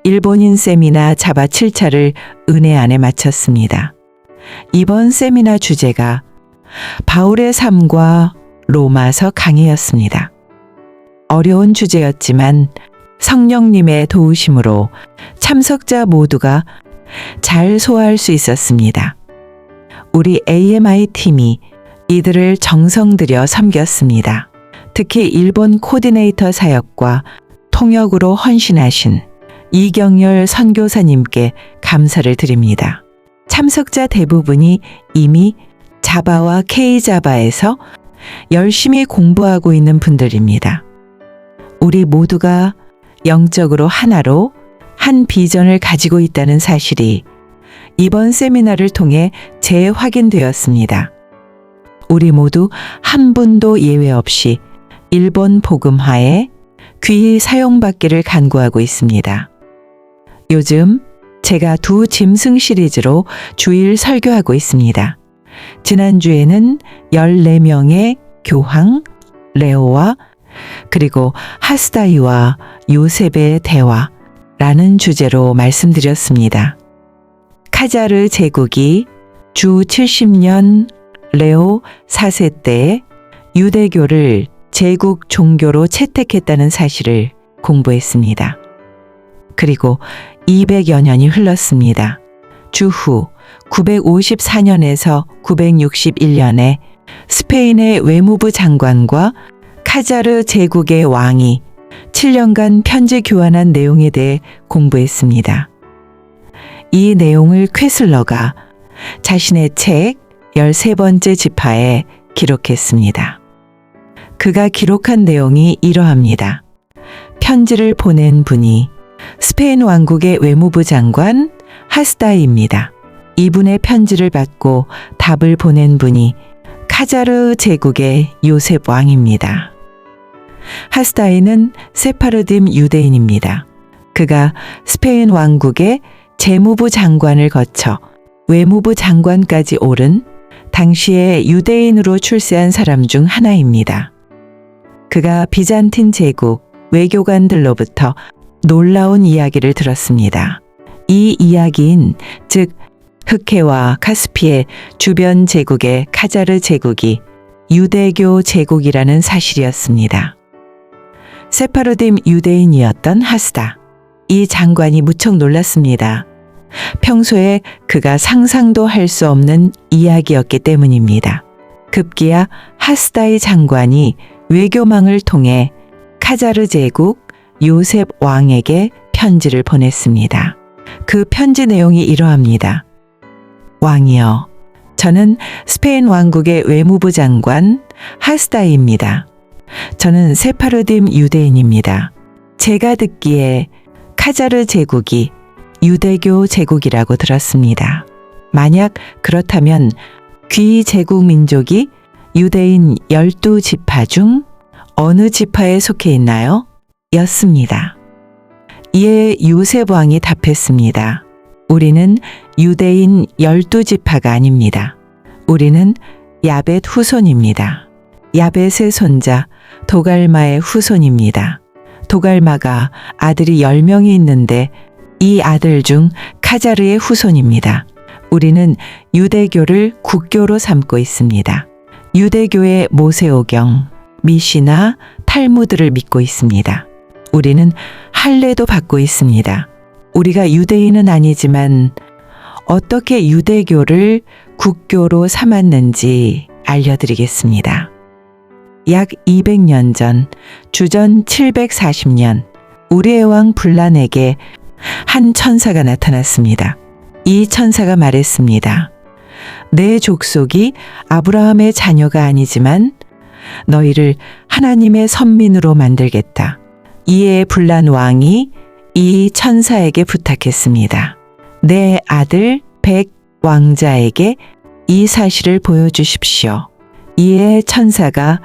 일본인 세미나 자바 7차를 은혜 안에 마쳤습니다. 이번 세미나 주제가 바울의 삶과 로마서 강의였습니다. 어려운 주제였지만 성령님의 도우심으로 참석자 모두가 잘 소화할 수 있었습니다. 우리 AMI 팀이 이들을 정성 들여 섬겼습니다. 특히 일본 코디네이터 사역과 통역으로 헌신하신 이경열 선교사님께 감사를 드립니다. 참석자 대부분이 이미 자바와 K자바에서 열심히 공부하고 있는 분들입니다. 우리 모두가 영적으로 하나로 한 비전을 가지고 있다는 사실이 이번 세미나를 통해 재확인되었습니다. 우리 모두 한 분도 예외 없이 일본 복음화에 귀히 사용받기를 간구하고 있습니다. 요즘 제가 두 짐승 시리즈로 주일 설교하고 있습니다. 지난주에는 14명의 교황, 레오와 그리고 하스다이와 요셉의 대화라는 주제로 말씀드렸습니다. 카자르 제국이 주 70년 레오 4세 때에 유대교를 제국 종교로 채택했다는 사실을 공부했습니다. 그리고 200여 년이 흘렀습니다. 주후 954년에서 961년에 스페인의 외무부 장관과 카자르 제국의 왕이 7년간 편지 교환한 내용에 대해 공부했습니다. 이 내용을 쾌슬러가 자신의 책 13번째 지파에 기록했습니다. 그가 기록한 내용이 이러합니다. 편지를 보낸 분이 스페인 왕국의 외무부 장관 하스다이입니다. 이분의 편지를 받고 답을 보낸 분이 카자르 제국의 요셉 왕입니다. 하스다이는 세파르딤 유대인입니다. 그가 스페인 왕국의 재무부 장관을 거쳐 외무부 장관까지 오른 당시의 유대인으로 출세한 사람 중 하나입니다. 그가 비잔틴 제국 외교관들로부터 놀라운 이야기를 들었습니다. 이 이야기인 즉 흑해와 카스피의 주변 제국의 카자르 제국이 유대교 제국이라는 사실이었습니다. 세파르딤 유대인이었던 하스다. 이 장관이 무척 놀랐습니다. 평소에 그가 상상도 할 수 없는 이야기였기 때문입니다. 급기야 하스다의 장관이 외교망을 통해 카자르 제국 요셉 왕에게 편지를 보냈습니다. 그 편지 내용이 이러합니다. 왕이여, 저는 스페인 왕국의 외무부 장관 하스다이입니다. 저는 세파르딤 유대인입니다. 제가 듣기에 카자르 제국이 유대교 제국이라고 들었습니다. 만약 그렇다면 귀 제국 민족이 유대인 12지파 중 어느 지파에 속해 있나요? 였습니다. 이에 요셉 왕이 답했습니다. 우리는 유대인 12지파가 아닙니다. 우리는 야벳 후손입니다. 야벳의 손자 도갈마의 후손입니다. 도갈마가 아들이 10명이 있는데 이 아들 중 카자르의 후손입니다. 우리는 유대교를 국교로 삼고 있습니다. 유대교의 모세오경, 미시나, 탈무드를 믿고 있습니다. 우리는 할례도 받고 있습니다. 우리가 유대인은 아니지만 어떻게 유대교를 국교로 삼았는지 알려드리겠습니다. 약 200년 전, 주전 740년, 우리의 왕 불란에게 한 천사가 나타났습니다. 이 천사가 말했습니다. 내 족속이 아브라함의 자녀가 아니지만 너희를 하나님의 선민으로 만들겠다. 이에 불란 왕이 이 천사에게 부탁했습니다. 내 아들 백 왕자에게 이 사실을 보여주십시오. 이에 천사가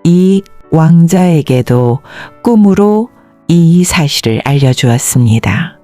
이 왕자에게도 꿈으로 이 사실을 알려주었습니다.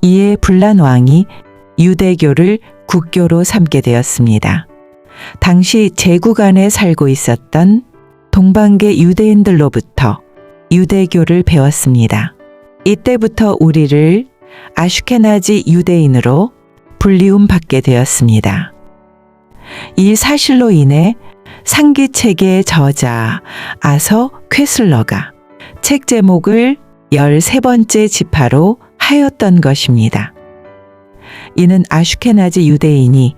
이에 불란 왕이 유대교를 국교로 삼게 되었습니다. 당시 제국 안에 살고 있었던 동방계 유대인들로부터 유대교를 배웠습니다. 이때부터 우리를 아슈케나지 유대인으로 불리움 받게 되었습니다. 이 사실로 인해 상기책의 저자 아서 퀘슬러가 책 제목을 13번째 지파로 하였던 것입니다. 이는 아슈케나지 유대인이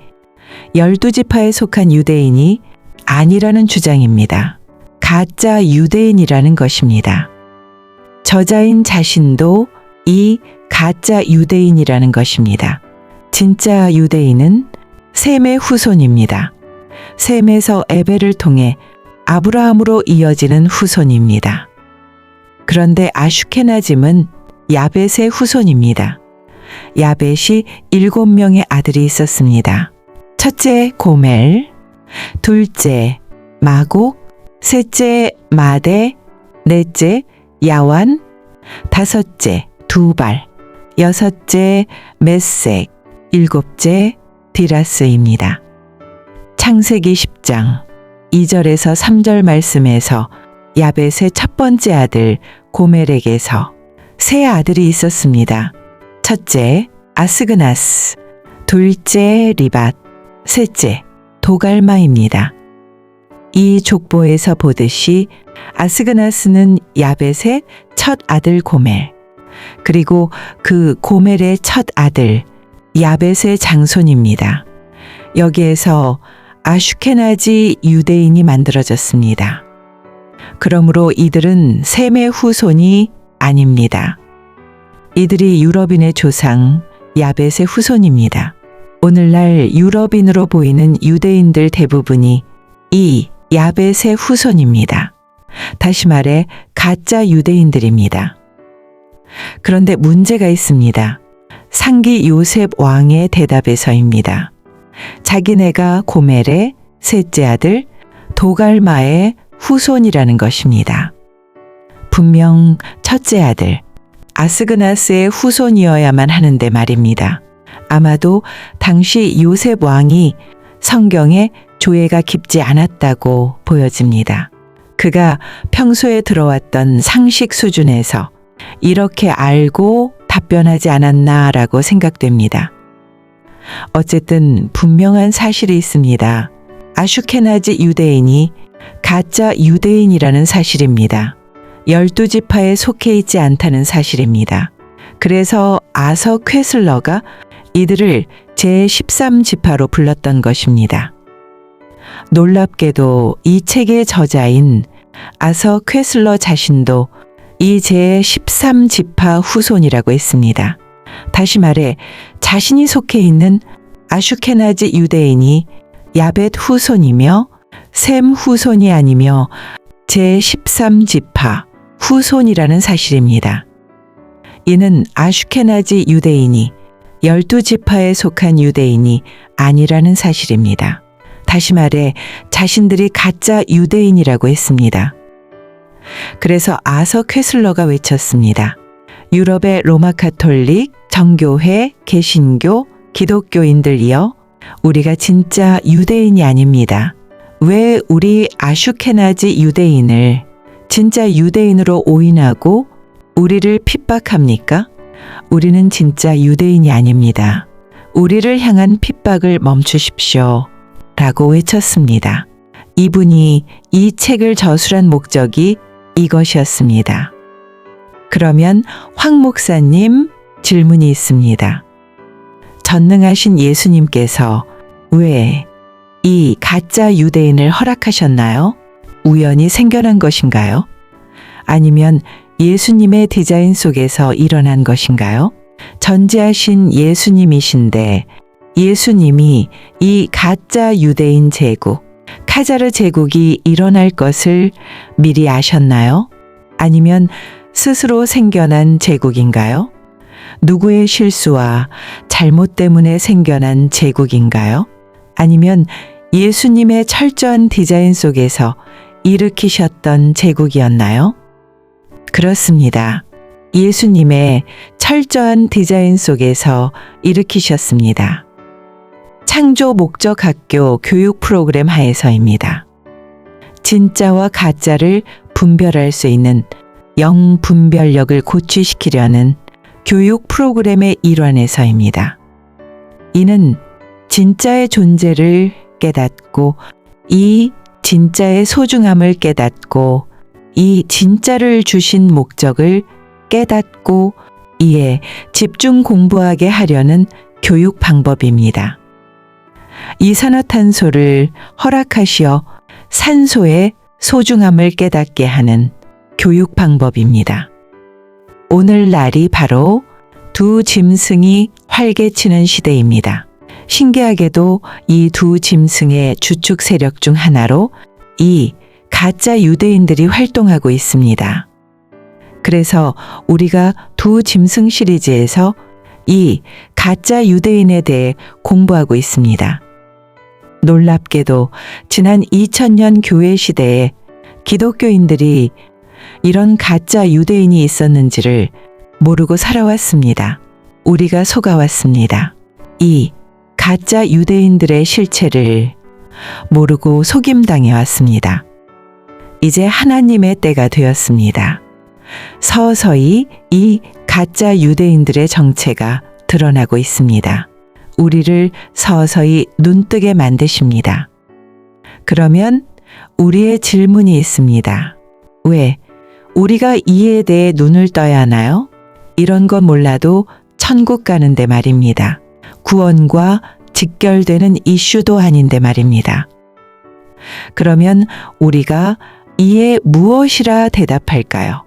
12지파에 속한 유대인이 아니라는 주장입니다. 가짜 유대인이라는 것입니다. 저자인 자신도 이 가짜 유대인이라는 것입니다. 진짜 유대인은 셈의 후손입니다. 셈에서 에벨을 통해 아브라함으로 이어지는 후손입니다. 그런데 아슈케나짐은 야벳의 후손입니다. 야벳이 7명의 아들이 있었습니다. 첫째 고멜, 둘째 마곡, 셋째 마대, 넷째 야완, 다섯째 두발, 여섯째 메색, 일곱째 디라스입니다. 창세기 10장 2절에서 3절 말씀에서 야벳의 첫 번째 아들 고멜에게서 세 아들이 있었습니다. 첫째 아스그나스, 둘째 리밧, 셋째 도갈마입니다. 이 족보에서 보듯이 아스그나스는 야벳의 첫 아들 고멜, 그리고 그 고멜의 첫 아들 야벳의 장손입니다. 여기에서 아슈케나지 유대인이 만들어졌습니다. 그러므로 이들은 셈의 후손이 아닙니다. 이들이 유럽인의 조상 야벳의 후손입니다. 오늘날 유럽인으로 보이는 유대인들 대부분이 이 야벳의 후손입니다. 다시 말해 가짜 유대인들입니다. 그런데 문제가 있습니다. 상기 요셉 왕의 대답에서입니다. 자기네가 고멜의 셋째 아들 도갈마의 후손이라는 것입니다. 분명 첫째 아들 아스그나스의 후손이어야만 하는데 말입니다. 아마도 당시 요셉 왕이 성경에 조예가 깊지 않았다고 보여집니다. 그가 평소에 들어왔던 상식 수준에서 이렇게 알고 답변하지 않았나라고 생각됩니다. 어쨌든 분명한 사실이 있습니다. 아슈케나지 유대인이 가짜 유대인이라는 사실입니다. 12지파에 속해 있지 않다는 사실입니다. 그래서 아서 퀘슬러가 이들을 제13지파로 불렀던 것입니다. 놀랍게도 이 책의 저자인 아서 퀘슬러 자신도 이 제13지파 후손이라고 했습니다. 다시 말해 자신이 속해 있는 아슈케나지 유대인이 야벳 후손이며 셈 후손이 아니며 제13지파 후손이라는 사실입니다. 이는 아슈케나지 유대인이 12지파에 속한 유대인이 아니라는 사실입니다. 다시 말해 자신들이 가짜 유대인이라고 했습니다. 그래서 아서 퀘슬러가 외쳤습니다. 유럽의 로마 가톨릭, 정교회, 개신교, 기독교인들이여, 우리가 진짜 유대인이 아닙니다. 왜 우리 아슈케나지 유대인을 진짜 유대인으로 오인하고 우리를 핍박합니까? 우리는 진짜 유대인이 아닙니다. 우리를 향한 핍박을 멈추십시오. 라고 외쳤습니다. 이분이 이 책을 저술한 목적이 이것이었습니다. 그러면 황 목사님, 질문이 있습니다. 전능하신 예수님께서 왜 이 가짜 유대인을 허락하셨나요? 우연히 생겨난 것인가요? 아니면 예수님의 디자인 속에서 일어난 것인가요? 전지하신 예수님이신데 예수님이 이 가짜 유대인 제국, 카자르 제국이 일어날 것을 미리 아셨나요? 아니면 스스로 생겨난 제국인가요? 누구의 실수와 잘못 때문에 생겨난 제국인가요? 아니면 예수님의 철저한 디자인 속에서 일으키셨던 제국이었나요? 그렇습니다. 예수님의 철저한 디자인 속에서 일으키셨습니다. 창조 목적 학교 교육 프로그램 하에서입니다. 진짜와 가짜를 분별할 수 있는 영분별력을 고취시키려는 교육 프로그램의 일환에서입니다. 이는 진짜의 존재를 깨닫고 이 진짜의 소중함을 깨닫고 이 진짜를 주신 목적을 깨닫고 이에 집중 공부하게 하려는 교육 방법입니다. 이산화탄소를 허락하시어 산소의 소중함을 깨닫게 하는 교육 방법입니다. 오늘 날이 바로 두 짐승이 활개치는 시대입니다. 신기하게도 이 두 짐승의 주축 세력 중 하나로 이 가짜 유대인들이 활동하고 있습니다. 그래서 우리가 두 짐승 시리즈에서 이 가짜 유대인에 대해 공부하고 있습니다. 놀랍게도 지난 2000년 교회 시대에 기독교인들이 이런 가짜 유대인이 있었는지를 모르고 살아왔습니다. 우리가 속아왔습니다. 이 가짜 유대인들의 실체를 모르고 속임당해왔습니다. 이제 하나님의 때가 되었습니다. 서서히 이 가짜 유대인들의 정체가 드러나고 있습니다. 우리를 서서히 눈뜨게 만드십니다. 그러면 우리의 질문이 있습니다. 왜 우리가 이에 대해 눈을 떠야 하나요? 이런 건 몰라도 천국 가는데 말입니다. 구원과 직결되는 이슈도 아닌데 말입니다. 그러면 우리가 이에 무엇이라 대답할까요?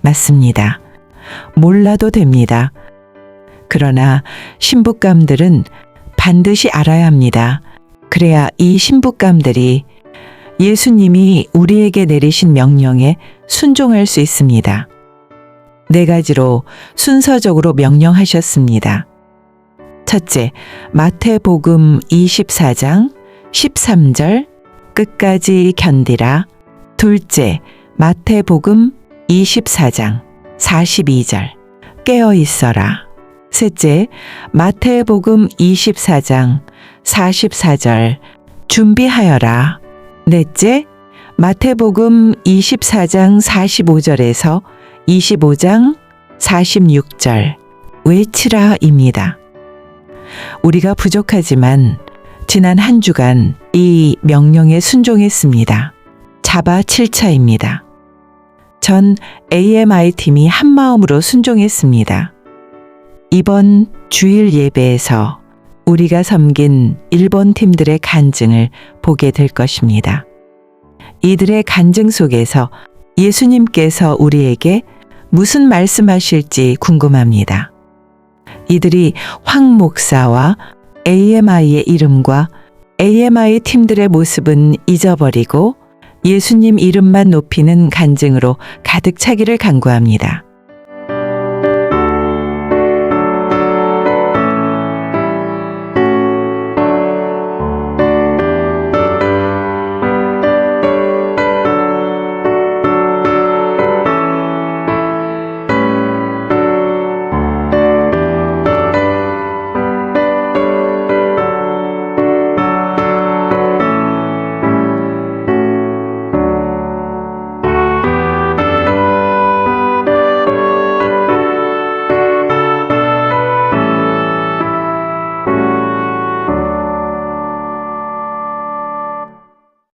맞습니다. 몰라도 됩니다. 그러나 신부감들은 반드시 알아야 합니다. 그래야 이 신부감들이 예수님이 우리에게 내리신 명령에 순종할 수 있습니다. 4가지로 순서적으로 명령하셨습니다. 첫째, 마태복음 24장 13절 끝까지 견디라. 둘째, 마태복음 24장 42절 깨어 있어라. 셋째, 마태복음 24장 44절 준비하여라. 넷째, 마태복음 24장 45절에서 25장 46절 외치라입니다. 우리가 부족하지만 지난 한 주간 이 명령에 순종했습니다. 자바 7차입니다. 전 AMI 팀이 한마음으로 순종했습니다. 이번 주일 예배에서 우리가 섬긴 일본 팀들의 간증을 보게 될 것입니다. 이들의 간증 속에서 예수님께서 우리에게 무슨 말씀하실지 궁금합니다. 이들이 황 목사와 AMI의 이름과 AMI 팀들의 모습은 잊어버리고 예수님 이름만 높이는 간증으로 가득 차기를 간구합니다.